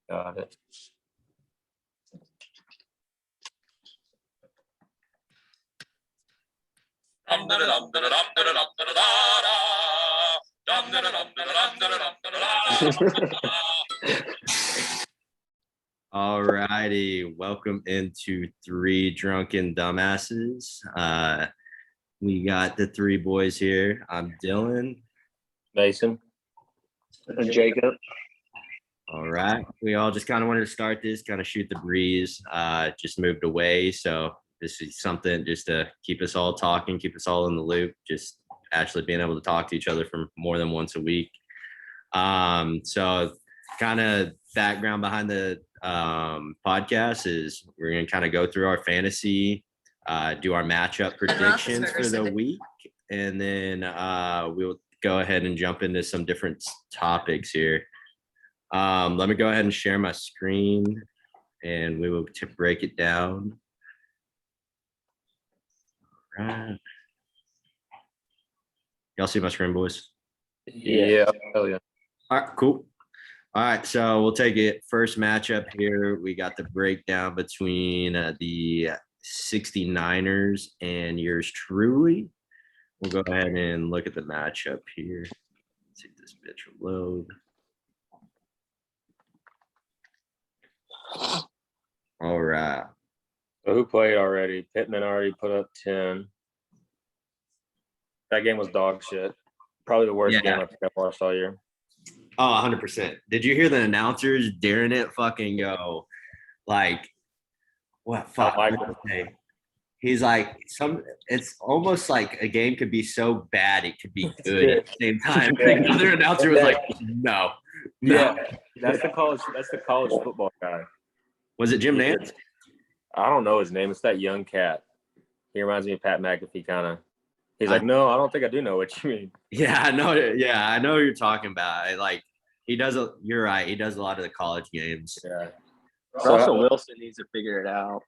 Got it. All righty, welcome into Three Drunken Dumbasses. We got the three boys here. I'm Dylan. Mason. And Jacob. All right, we all just kind of wanted to start this, kind of shoot the breeze. Just moved away, so this is something just to keep us all talking, keep us all in the loop. Just actually being able to talk to each other for more than once a week. So kind of background behind the podcast is we're going to kind of go through our fantasy, do our matchup predictions for the week, and then we'll go ahead and jump into some different topics here. Let me go ahead and share my screen and we will break it down. All right. Y'all see my screen, boys? Yeah. Hell yeah. All right, cool. All right, so we'll take it. First matchup here. We got the breakdown between the 69ers and yours truly. We'll go ahead and look at the matchup here. Let's see if this bitch will load. All right. So who played already? Pittman already put up 10. That game was dog shit. Probably the worst game I think I've watched all year. Oh, 100%. Did you hear the announcers daring it fucking go like, what fuck? He's like, it's almost like a game could be so bad it could be good at the same time. Another announcer was like, no. Yeah, that's the college football guy. Was it Jim Nantz? I don't know his name. It's that young cat. He reminds me of Pat McAfee kind of. He's like, no, I don't think I do know what you mean. Yeah, I know. Yeah, I know what you're talking about. Like he does. You're right. He does a lot of the college games. Yeah. Russell Wilson needs to figure it out.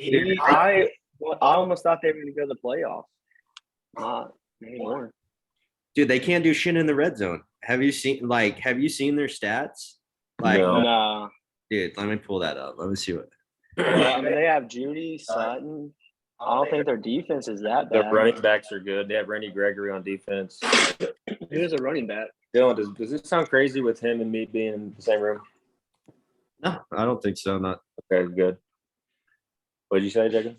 I almost thought they were going to go to the playoffs. Not anymore. Dude, they can't do shit in the red zone. Have you seen their stats? Like, no. Dude, let me pull that up. Let me see what. Well, I mean, they have Judy, Sutton. I don't think their defense is that bad. Their running backs are good. They have Randy Gregory on defense. Who's a running back? Dylan, does this sound crazy with him and me being in the same room? No, I don't think so. Not okay. Good. What did you say, Jacob?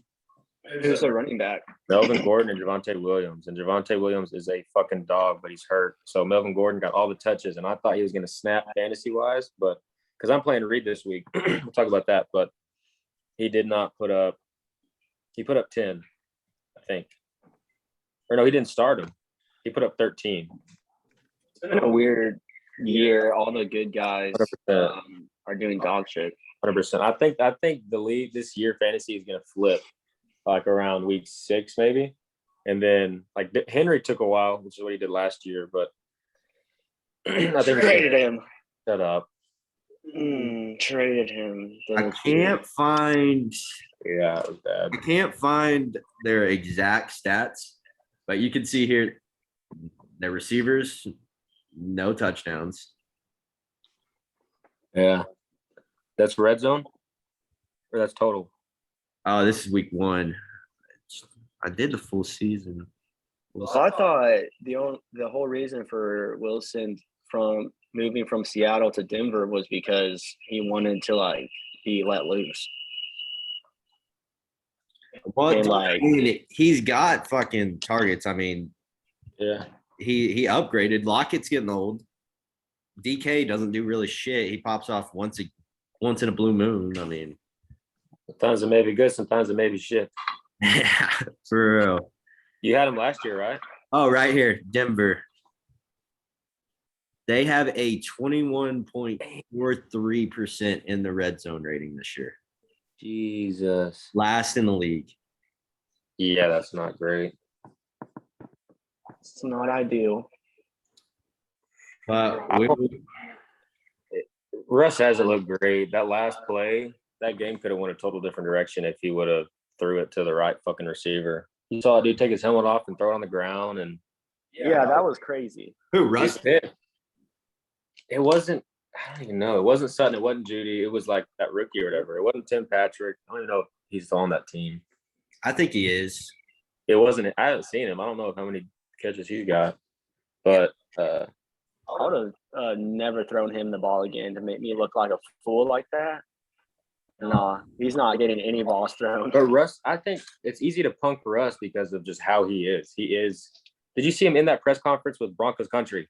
Who's a running back? Melvin Gordon and Javonte Williams. And Javonte Williams is a fucking dog, but he's hurt. So Melvin Gordon got all the touches, and I thought he was going to snap fantasy-wise, but because I'm playing Reed this week. We'll talk about that, but he did not put up – he put up 10, I think. Or no, he didn't start him. He put up 13. It's been a weird year. All the good guys are doing dog shit. 100%. I think the league this year, fantasy is going to flip like around week 6 maybe. And then like Henry took a while, which is what he did last year, but I think traded him. Shut up. Traded him. I can't find. Yeah, it was bad. I can't find their exact stats, but you can see here their receivers, no touchdowns. Yeah. That's red zone? Or that's total? Oh, this is week 1. I did the full season. I thought the whole reason for Wilson from moving from Seattle to Denver was because he wanted to be let loose. Well, I mean, he's got fucking targets. I mean, yeah, he upgraded. Lockett's getting old. DK doesn't do really shit. He pops off once in a blue moon. I mean, sometimes it may be good, sometimes it may be shit. Yeah, for real. You had him last year, right? Oh, right here, Denver. They have a 21.43% in the red zone rating this year. Jesus. Last in the league. Yeah, that's not great. It's not ideal. But Russ hasn't looked great. That last play, that game could have went a total different direction if he would have threw it to the right fucking receiver. You saw a dude take his helmet off and throw it on the ground, and yeah, that was crazy. Who, Russ? It wasn't. I don't even know. It wasn't Sutton. It wasn't Judy. It was like that rookie or whatever. It wasn't Tim Patrick. I don't even know if he's still on that team. I think he is. It wasn't. I haven't seen him. I don't know how many catches he's got, but I would have never thrown him the ball again to make me look like a fool like that. No, he's not getting any balls thrown. But Russ, I think it's easy to punk Russ because of just how he is. He is. Did you see him in that press conference with Broncos country?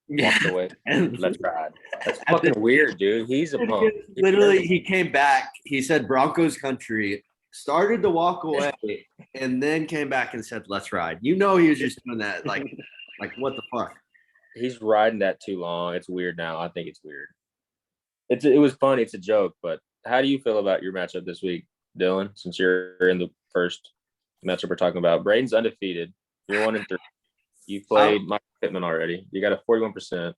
Walked away. Let's ride. That's fucking weird, dude. He's a punk. Literally, he came back. He said Broncos country, started to walk away, and then came back and said, "Let's ride." You know, he was just doing that. Like what the fuck? He's riding that too long. It's weird now. I think it's weird. It was funny. It's a joke, but how do you feel about your matchup this week, Dylan? Since you're in the first matchup we're talking about, Braden's undefeated. You're 1-3. You played Mike Pittman already. You got a 41%.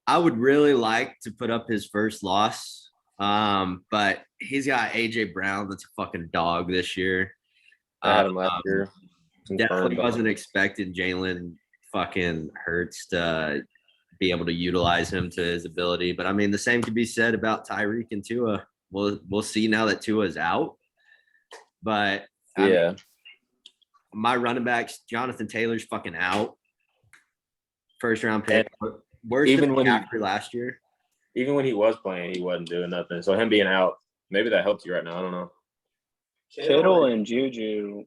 I would really like to put up his first loss, but he's got AJ Brown. That's a fucking dog this year. I had him last year. Definitely wasn't expecting Jalen fucking Hurts to be able to utilize him to his ability. But I mean, the same could be said about Tyreek and Tua. We'll see now that Tua is out. But yeah, my running backs, Jonathan Taylor's fucking out. First round pick. Worse even than after last year. Even when he was playing, he wasn't doing nothing. So him being out, maybe that helps you right now. I don't know. Kittle and Juju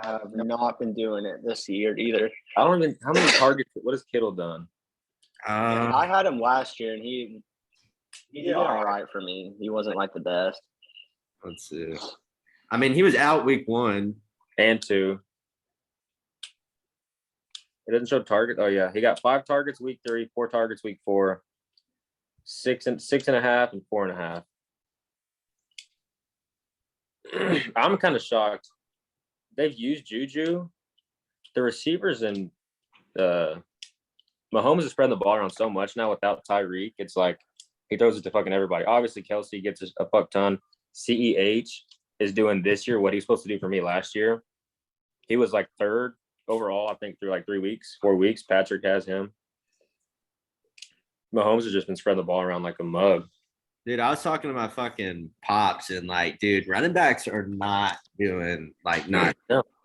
have not been doing it this year either. I don't even. How many targets? What has Kittle done? I had him last year, and he did all right for me. He wasn't like the best. Let's see. I mean, he was out week 1 and 2. It doesn't show target. Oh yeah, he got 5 targets week 3, 4 targets week 4, 6.5, and 4.5. I'm kind of shocked. They've used Juju. The receivers and Mahomes is spreading the ball around so much now without Tyreek. It's like he throws it to fucking everybody. Obviously, Kelsey gets a fuck ton. CEH is doing this year what he was supposed to do for me last year. He was like 3rd overall, I think, through like 4 weeks. Patrick has him. Mahomes has just been spreading the ball around like a mug. Dude, I was talking to my fucking pops and like, dude, running backs are not doing like not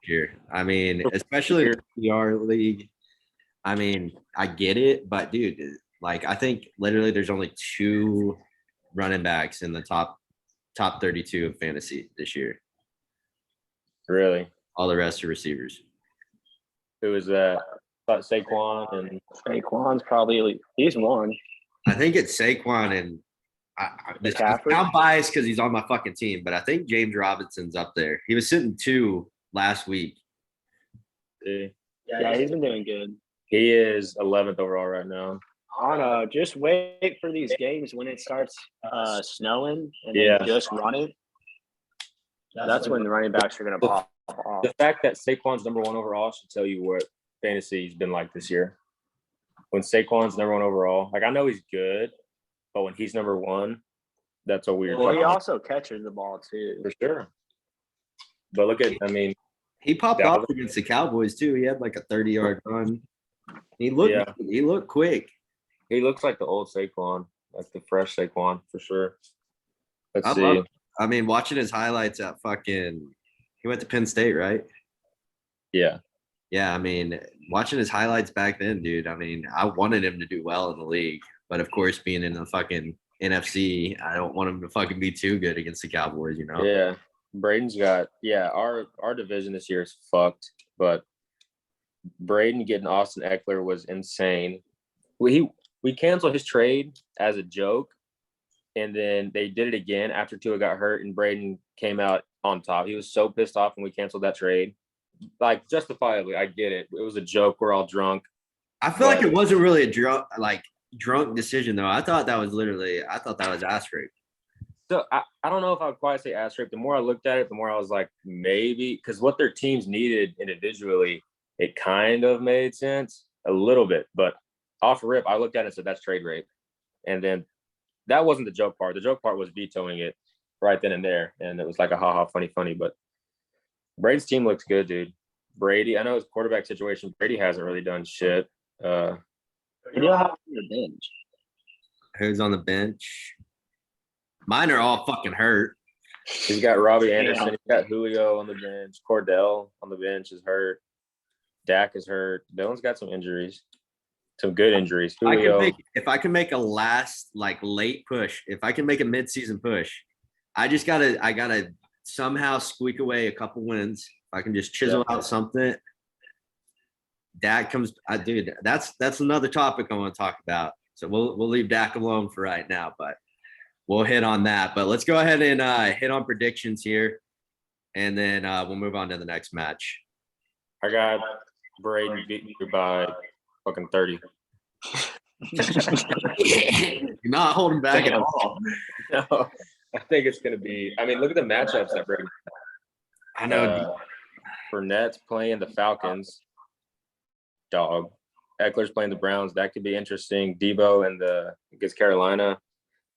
here. I mean, especially in the PR league. I mean, I get it, but dude, like I think literally there's only 2 running backs in the top 32 of fantasy this year. Really? All the rest are receivers. Who is that? Saquon and Saquon's probably he's one. I think it's Saquon and I'm biased because he's on my fucking team, but I think James Robinson's up there. He was sitting 2 last week. Yeah, he's been doing good. He is 11th overall right now. I don't know. Just wait for these games when it starts snowing and then just run it. That's when the running backs are going to pop off. The fact that Saquon's number 1 overall should tell you what fantasy's been like this year. When Saquon's number 1 overall, like I know he's good, but when he's number 1, that's a weird. Well, he also catches the ball too. For sure. But look at, I mean, he popped off against the Cowboys too. He had like a 30-yard run. He looked quick. He looks like the old Saquon, like the fresh Saquon for sure. Let's see. I mean, watching his highlights at he went to Penn State, right? Yeah. Yeah, I mean, watching his highlights back then, dude, I mean, I wanted him to do well in the league. But of course, being in the fucking NFC, I don't want him to fucking be too good against the Cowboys, you know? Yeah. Braden's got, our division this year is fucked, but Braden getting Austin Eckler was insane. We canceled his trade as a joke, and then they did it again after Tua got hurt, and Braden came out on top. He was so pissed off when we canceled that trade. Like, justifiably, I get it. It was a joke. We're all drunk. I feel like it wasn't really a drunk decision, though. I thought that was ass rape. So I don't know if I would quite say ass rape. The more I looked at it, the more I was like, maybe, because what their teams needed individually, it kind of made sense a little bit. But off rip, I looked at it and said, that's trade rape. And then that wasn't the joke part. The joke part was vetoing it right then and there. And it was like a ha-ha, funny. But Brady's team looks good, dude. Brady, I know his quarterback situation, Brady hasn't really done shit. You know how to bench. Who's on the bench? Mine are all fucking hurt. He's got Robbie Anderson. He's got Julio on the bench. Cordell on the bench is hurt. Dak is hurt. Dylan's got some injuries. Some good injuries. Julio. If I can make a last like late push, if I can make a mid-season push, I gotta somehow squeak away a couple wins. If I can just chisel out something. Dak comes, dude. That's another topic I want to talk about. So we'll leave Dak alone for right now, but we'll hit on that. But let's go ahead and hit on predictions here, and then we'll move on to the next match. I got Braden beating you by fucking 30. You're not holding back at all. No, I think it's gonna be. I mean, look at the matchups that Braden. I know. Fournette's playing the Falcons. Dog. Eckler's playing the Browns. That could be interesting. Debo and against Carolina.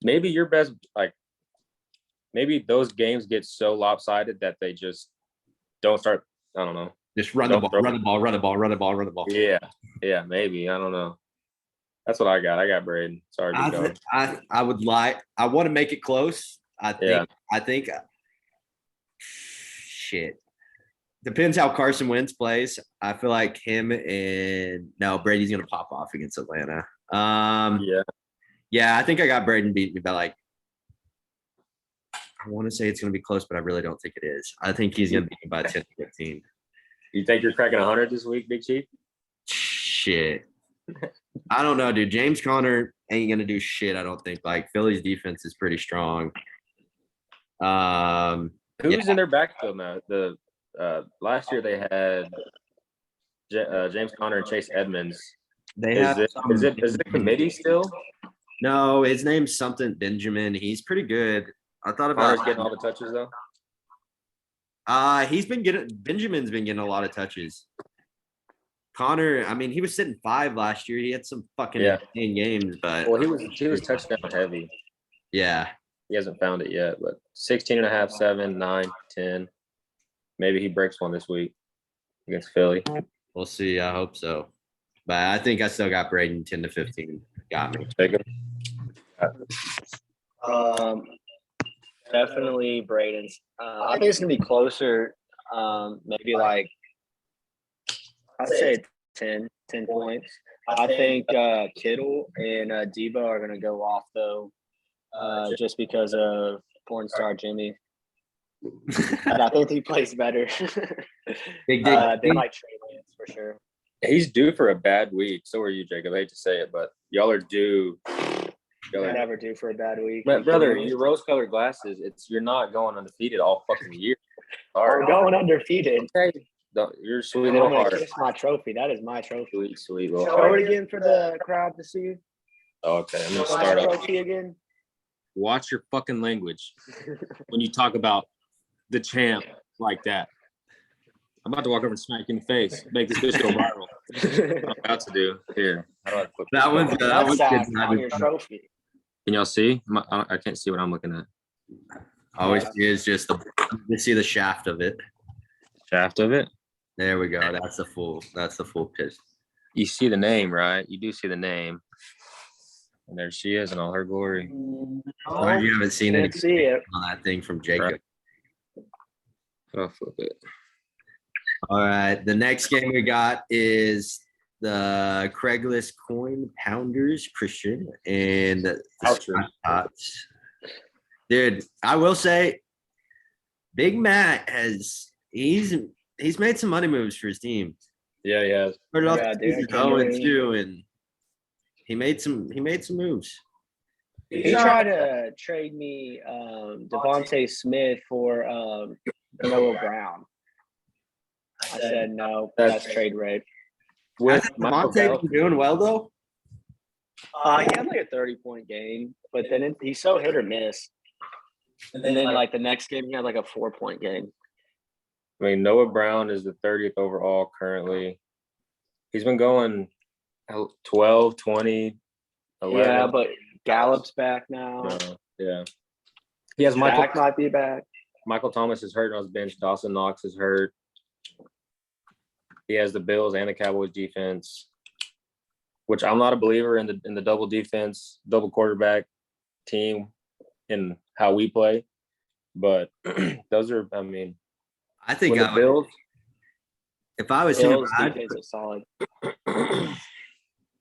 Maybe your best, like, maybe those games get so lopsided that they just don't start. I don't know. Just run the ball. Yeah, maybe. I don't know. That's what I got. I got Braden. Sorry, I would like. I want to make it close. I think. Shit. Depends how Carson Wentz plays. I feel like Brady's gonna pop off against Atlanta. Yeah, I think I got Braden beating me by like. I want to say it's gonna be close, but I really don't think it is. I think he's gonna beat me by 10-15. You think you're cracking 100 this week, Big Chief? Shit. I don't know, dude. James Conner ain't gonna do shit. I don't think. Like Philly's defense is pretty strong. Who's in their backfield now? Last year they had James Conner and Chase Edmonds. Is it committee still? No, his name's something Benjamin. He's pretty good. I thought about Conner's getting all the touches though. Benjamin's been getting a lot of touches. Connor, I mean, he was sitting 5 last year. He had some fucking insane games, but well, he was touchdown heavy. Yeah. He hasn't found it yet, but 16.5, 7, 9, 10. Maybe he breaks one this week against Philly. We'll see. I hope so. But I think I still got Braden 10-15. Got me. Jacob? Definitely Braden's. I think it's gonna be closer. Maybe like I'd say 10 points. I think Kittle and Debo are gonna go off though, just because of porn star Jimmy. And I think he plays better. They might trade Lance for sure. He's due for a bad week. So are you, Jacob. I hate to say it, but y'all are due. You're never due for a bad week. But brother, your rose-colored glasses. You're not going undefeated all fucking year. We're going undefeated. You're sweet little heart. Kiss my trophy. That is my trophy. Sweet little Show heart. it again for the crowd to see. Okay, I'm gonna Show start my up. trophy again. Watch your fucking language when you talk about the champ like that. I'm about to walk over and smack you in the face. Make this bitch go viral. I'm about to do. Here. How do I flip That one's That's good. on your trophy. Can y'all see? I can't see what I'm looking at. Always is just you see the shaft of it. Shaft of it. There we go. That's the full pitch. You see the name, right? You do see the name. And there she is in all her glory. Glad you haven't seen any Can't see it. on that thing from Jacob. Right. I'll flip it. All right. The next game we got is the Craigslist Coin Pounders, Christian, and the Tots. Dude, I will say, Big Matt he's made some money moves for his team. Yeah, he has. Started off Yeah, the dude, season I can't 0-2, and he made some moves. He tried to trade me Devontae Smith for Noah Brown. I said no. That's trade rape. With Monte doing well though. He had like a 30-point game, but then he's so hit or miss. And then like the next game, he had like a 4-point game. I mean, Noah Brown is the 30th overall currently. He's been going 12, 20, 11. Yeah, but Gallup's back now. Yeah. He has Dak might be back. Michael Thomas is hurt on his bench. Dawson Knox is hurt. He has the Bills and the Cowboys defense. which I'm not a believer in the double defense, double quarterback team and how we play. But those are, I mean, I think when the Bills, if I was him, Bills defense is solid.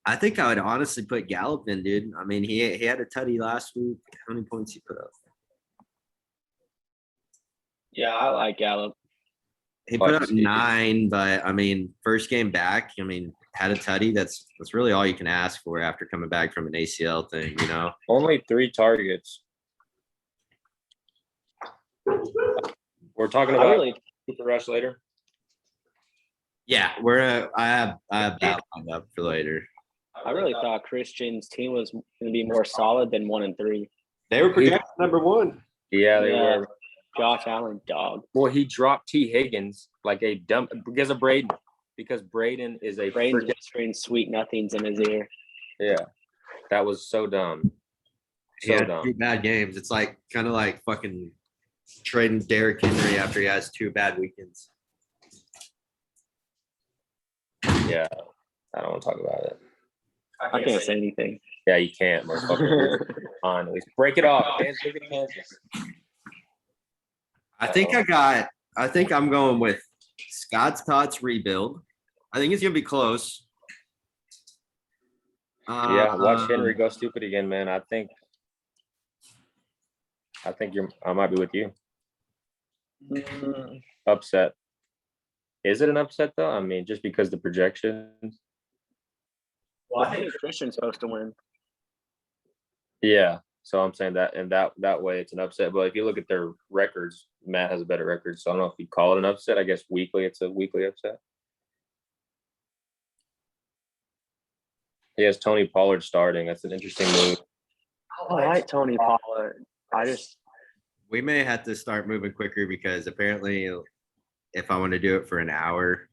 I think I would honestly put Gallup in, dude. I mean, he had a tutty last week. How many points he put up? Yeah, I like Gallup. He put up Let's see. 9, but I mean, first game back, I mean, had a tutty. That's really all you can ask for after coming back from an ACL thing, you know? only 3 targets. We're talking I about really, Cooper Rush later. Yeah, I have that lined up for later. I really thought Christian's team was going to be more solid than 1-3. They were projected number 1. Yeah, they Yeah. were. Josh Allen, dog. Well, he dropped T. Higgins like a dumb because of Braden. Because Braden is a Braden's freaking, whispering sweet nothings in his ear. yeah. That was so dumb. He So had dumb. 2 bad games. It's like kind of like fucking trading Derrick Henry after he has 2 bad weekends. Yeah. I don't want to talk about it. I can't say anything. Yeah, you can't, motherfucker. On at least break it off. Kansas, look at Kansas. I think I'm going with Scott's Tots rebuild. I think it's gonna be close. Yeah, watch Henry go stupid again, man. I think I might be with you. Mm, Upset. Is it an upset though? I mean, just because the projections. well, I think Christian's supposed to win. Yeah. So I'm saying that and that way it's an upset. But if you look at their records, Matt has a better record. So I don't know if you call it an upset. I guess weekly it's a weekly upset. He has Tony Pollard starting. That's an interesting move. I like Tony Pollard. We may have to start moving quicker because apparently if I want to do it for an hour,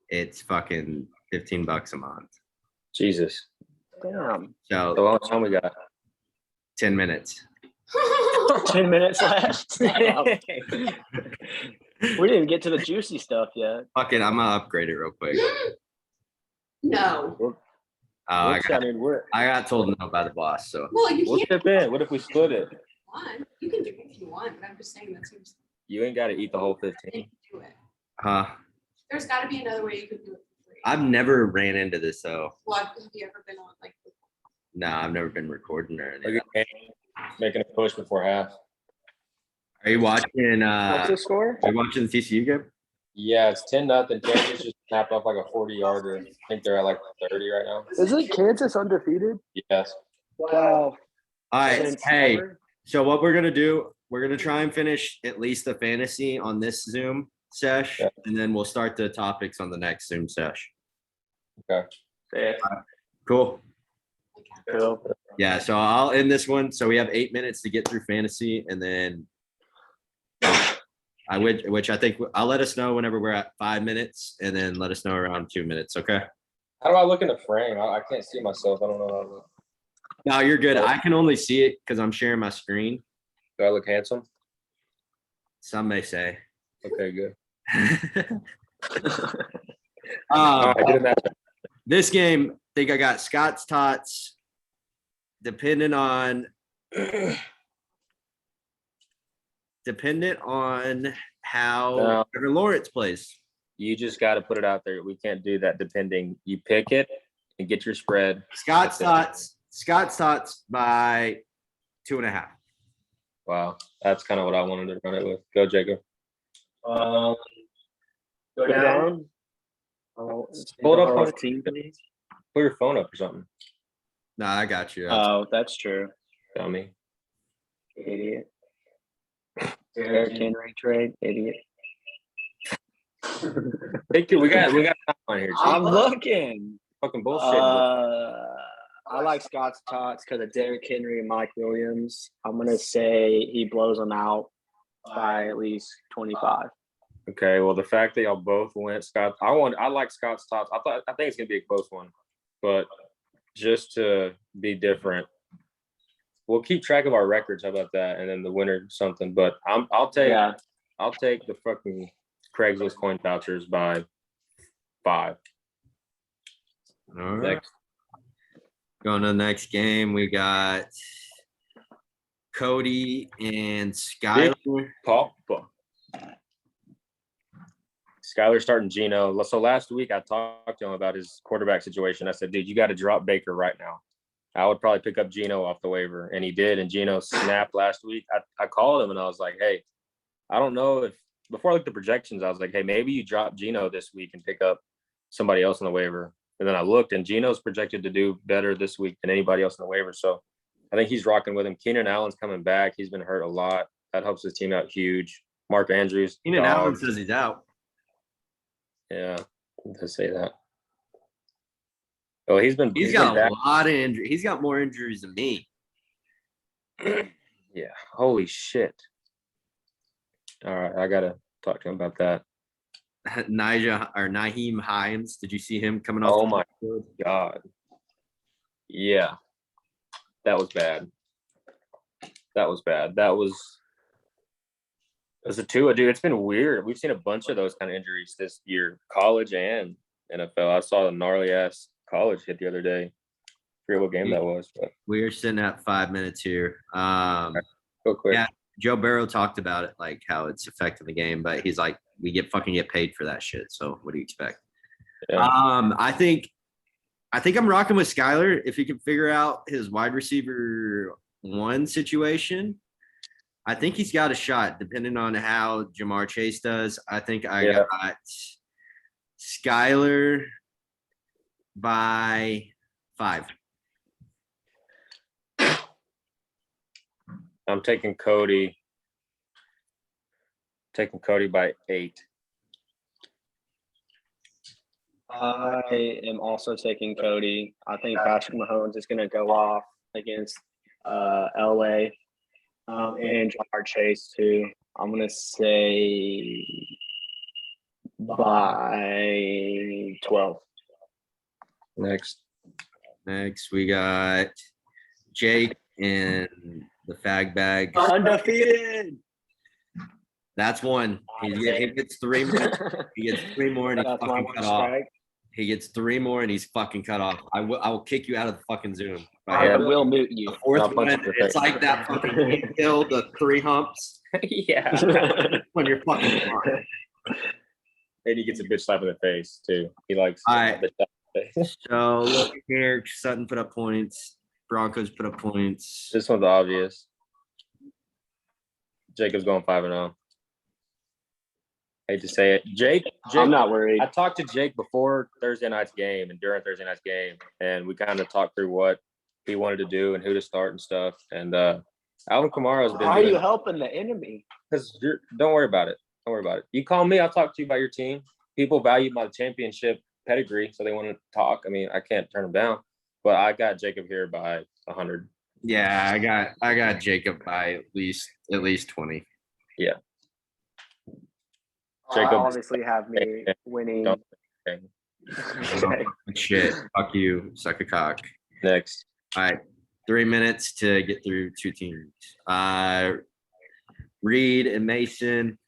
it's fucking $15 a month. Jesus. Damn. So So how much time we got? 10 minutes. 10 minutes left. We didn't get to the juicy stuff yet. Fuck it, I'm gonna upgrade it real quick. No. I We're got told no by the boss, so Well, you We'll can't chip in. What if we split it? one. You can drink if you want, but I'm just saying that seems You ain't got to eat the whole you 15. can do it. There's got to be another way you could do it for free. I've never ran into this though. Well, have you ever been on like? No, I've never been recording or anything. Look at Kane making a push before half. Are you watching what's the score? are you watching the TCU game? Yeah, it's 10-0. Kansas just snapped off like a 40-yarder. I think they're at like 30 right now. Isn't Kansas undefeated? Yes. Wow. All right. Since Hey, ever? so what we're gonna do, we're gonna try and finish at least the fantasy on this Zoom sesh, Yeah. and then we'll start the topics on the next Zoom sesh. Okay. Yeah. Cool. Cool. Yeah, so I'll end this one. So we have 8 minutes to get through fantasy, and then which I think I'll let us know whenever we're at 5 minutes, and then let us know around 2 minutes. Okay. How do I look in the frame? I can't see myself. I don't know how to look. No, you're good. I can only see it because I'm sharing my screen. Do I look handsome? Some may say. Okay, good. Uh, I did a matchup. this game, I think I got Scott's Tots. Dependent on how No. Trevor Lawrence plays. You just got to put it out there. We can't do that depending. You pick it and get your spread. Scott's Tots by 2.5. Wow. That's kind of what I wanted to run it with. Go, Jacob. Go down. Oh, Hold up on team, please. Put your phone up or something. No, I got you. Oh, that's true. Dummy. Idiot. Derrick Henry trade. Idiot. Thank you. We got time on here. I'm Chief. looking. Fucking bullshit. I like Scott's Tots because of Derrick Henry and Mike Williams. I'm gonna say he blows them out by at least 25. Okay, well, the fact that y'all both went Scott, I like Scott's Tots. I think it's gonna be a close one, but just to be different, we'll keep track of our records. How about that? And then the winner something. But I'll take the fucking Craigslist coin vouchers by 5. All right. Next. Going to the next game, we got Cody and Skyler. Paul. Skyler starting Gino. So last week I talked to him about his quarterback situation. I said, dude, you got to drop Baker right now. I would probably pick up Gino off the waiver. And he did. And Gino snapped last week. I called him and I was like, hey, I don't know if before I looked at the projections, I was like, hey, maybe you drop Gino this week and pick up somebody else on the waiver. And then I looked and Gino's projected to do better this week than anybody else on the waiver. So I think he's rocking with him. Keenan Allen's coming back. He's been hurt a lot. That helps his team out huge. Mark Andrews. Keenan Allen says he's out. Yeah, to say that. Oh, he's got a lot of injuries. He's got more injuries than me. Yeah, holy shit. All right, I gotta talk to him about that. Nyheim Hines. Did you see him coming off? Oh my god. Yeah, that was bad. That was a Tua, dude. It's been weird. We've seen a bunch of those kind of injuries this year, college and NFL. I saw a gnarly ass college hit the other day. I forget what game that was. But. We're sitting at 5 minutes here. Go quick. Yeah, Joe Burrow talked about it, like how it's affecting the game, but he's like, we get paid for that shit. So what do you expect? Yeah. I think I'm rocking with Skyler if he can figure out his wide receiver one situation. I think he's got a shot, depending on how Jamar Chase does. I think I got Skyler by 5. I'm taking Cody. Taking Cody by 8. I am also taking Cody. I think Patrick Mahomes is going to go off against LA and Jamar Chase too. I'm going to say by 12. Next, we got Jake and the fag bag. Undefeated. That's one. He gets 3 more. He gets 3 more and he's fucking cut off. He gets 3 more and he's fucking cut off. I will kick you out of the fucking Zoom. I will mute you. The fourth one, it's like that fucking kill, the 3 humps. Yeah. When you're fucking smart. And he gets a bitch slap in the face too. He likes. All right. So look here, Sutton put up points. Broncos put up points. This one's obvious. Jacob's going 5-0. Hate to say it. Jake, I'm not worried. I talked to Jake before Thursday night's game and during Thursday night's game, and we kind of talked through what he wanted to do and who to start and stuff. And Alvin Kamara's been. Why are you helping the enemy? Because don't worry about it. Don't worry about it. You call me, I'll talk to you about your team. People value my championship pedigree, so they want to talk. I mean, I can't turn them down. But I got Jacob here by 100. Yeah, I got Jacob by at least 20. Yeah. Jacob obviously have me winning. Okay. Shit. Fuck you. Suck a cock. Next. All right. 3 minutes to get through 2 teams. Reed and Mason.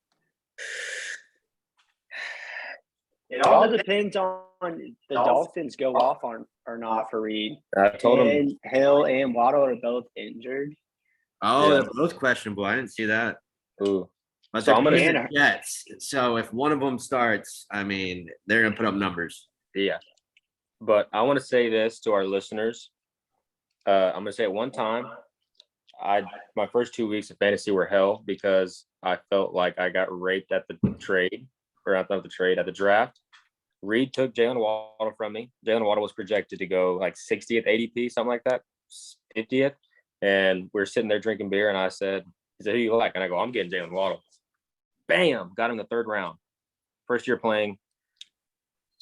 It all depends on the Dolphins go off on or not for Reed. I told him Hill and Waddle are both injured. Oh, they're both questionable. I didn't see that. Ooh. But so I'm gonna Jets. So if one of them starts, I mean, they're gonna put up numbers. Yeah. But I want to say this to our listeners. I'm gonna say it one time. My first 2 weeks of fantasy were hell because I felt like I got raped at the trade, or not the trade, at the draft. Reed took Jalen Waddle from me. Jalen Waddle was projected to go like 60th ADP, something like that, 50th. And we're sitting there drinking beer, and I said, he said, who you like? And I go, I'm getting Jalen Waddle. Bam, got him the 3rd round. First year playing.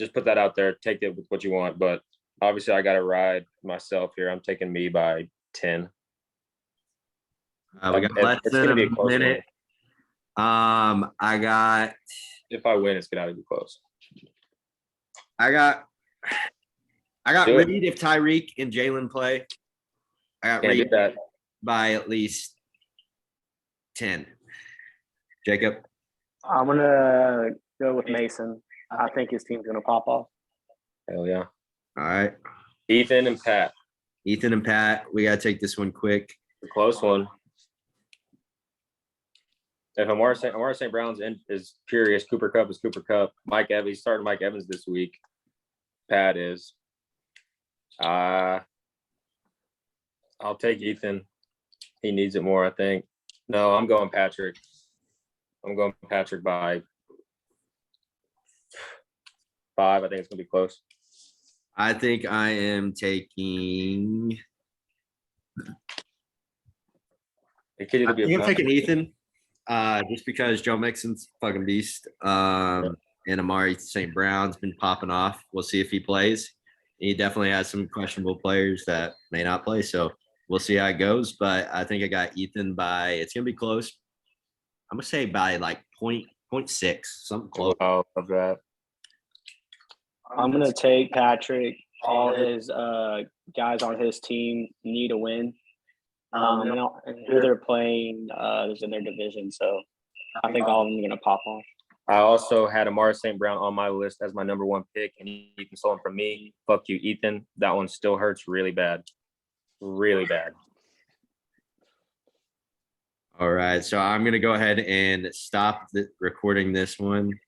Just put that out there. Take it with what you want. But obviously, I got to ride myself here. I'm taking me by 10. We got less than a minute. I got. If I win, it's gonna be close. I got Reed if Tyreek and Jalen play. I got Reed that by at least 10. Jacob? I'm going to go with Mason. I think his team's going to pop off. Hell yeah. All right. Ethan and Pat. Ethan and Pat, we got to take this one quick. A close one. If Amar St. Brown's is curious, Cooper Cup is Cooper Cup. Mike Evans, he's starting Mike Evans this week. Pat is. I'll take Ethan. He needs it more, I think. No, I'm going Patrick. I'm going Patrick by 5. I think it's gonna be close. I think I am taking. It could either be I'm taking Ethan, just because Joe Mixon's a fucking beast. And Amari St. Brown's been popping off. We'll see if he plays. He definitely has some questionable players that may not play, so we'll see how it goes. But I think I got Ethan by. It's gonna be close. I'm gonna say by like 0.6, something close. Oh, love that. I'm gonna take Patrick. All his guys on his team need a win. And who they're playing is in their division, so I think all of them are gonna pop off. I also had Amari St. Brown on my list as my number 1 pick, and you can stole him from me. Fuck you, Ethan. That one still hurts really bad. Really bad. All right, so I'm gonna go ahead and stop recording this one.